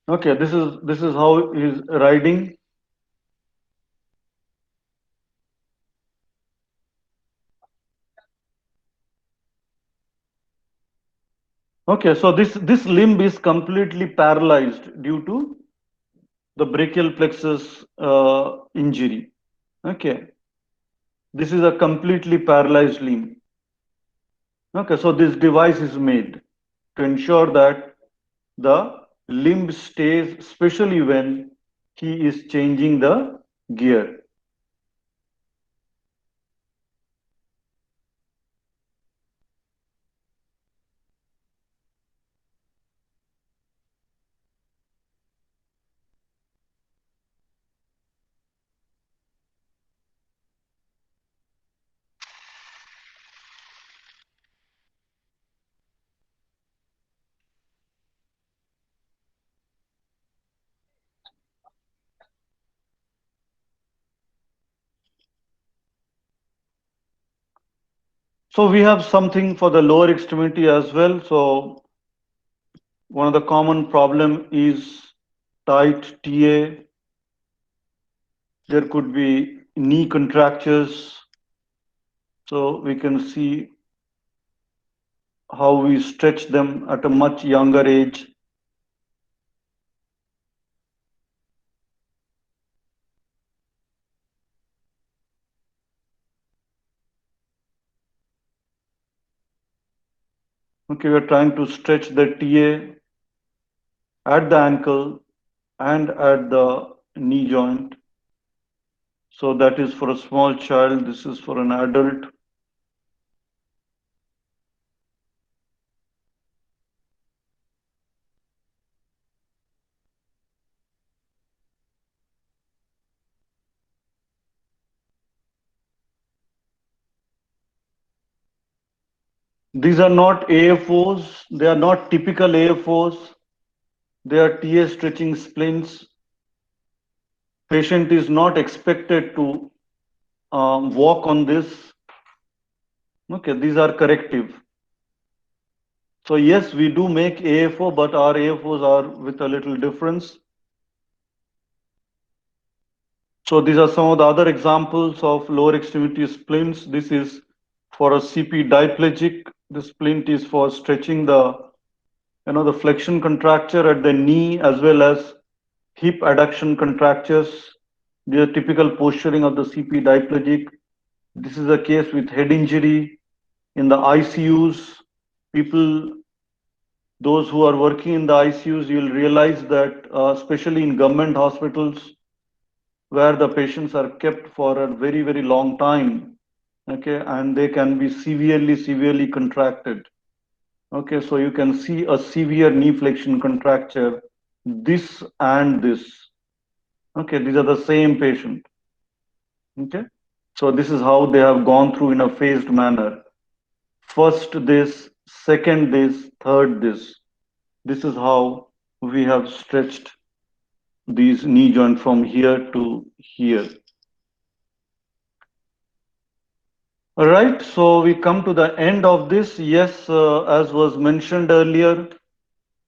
Okay, this is how he's riding. Okay, so this limb is completely paralyzed due to the brachial plexus injury. Okay, this is a completely paralyzed limb. Okay, so this device is made to ensure that the limb stays, especially when he is changing the gear. So we have something for the lower extremity as well. So one of the common problem is tight TA. There could be knee contractures. So we can see how we stretch them at a much younger age. Okay, we're trying to stretch the TA at the ankle and at the knee joint. So that is for a small child. This is for an adult. These are not AFOs. They are not typical AFOs. They are TA stretching splints. Patient is not expected to walk on this. Okay, these are corrective. So yes, we do make AFO, but our AFOs are with a little difference. So these are some of the other examples of lower extremity splints. This is for a CP diplegic. The splint is for stretching the flexion contracture at the knee as well as hip adduction contractures. The typical posturing of the CP diplegic. This is a case with head injury in the ICUs. People, those who are working in the ICUs, you'll realize that, especially in government hospitals, where the patients are kept for a very, very long time, okay, and they can be severely contracted. Okay, so you can see a severe knee flexion contracture, this and this. Okay, these are the same patient. Okay, so this is how they have gone through in a phased manner. First this, second this, third this. This is how we have stretched these knee joint from here to here. All right, so we come to the end of this. Yes, as was mentioned earlier,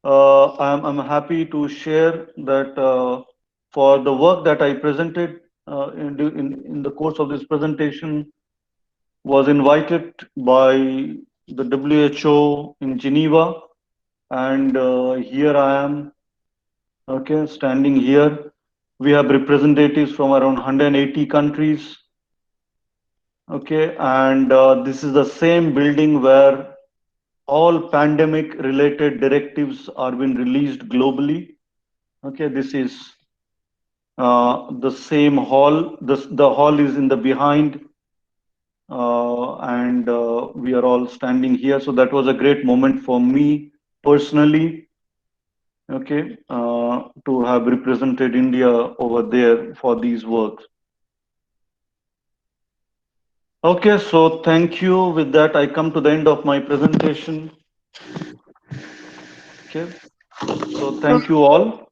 I'm happy to share that for the work that I presented in the course of this presentation was invited by the WHO in Geneva, and here I am, okay, standing here. We have representatives from around 180 countries, okay, and this is the same building where all pandemic related directives are being released globally. Okay, this is the same hall. The hall is in the behind, and we are all standing here. So that was a great moment for me personally, okay, to have represented India over there for these works. Okay, so thank you. With that, I come to the end of my presentation. Okay, so thank you all.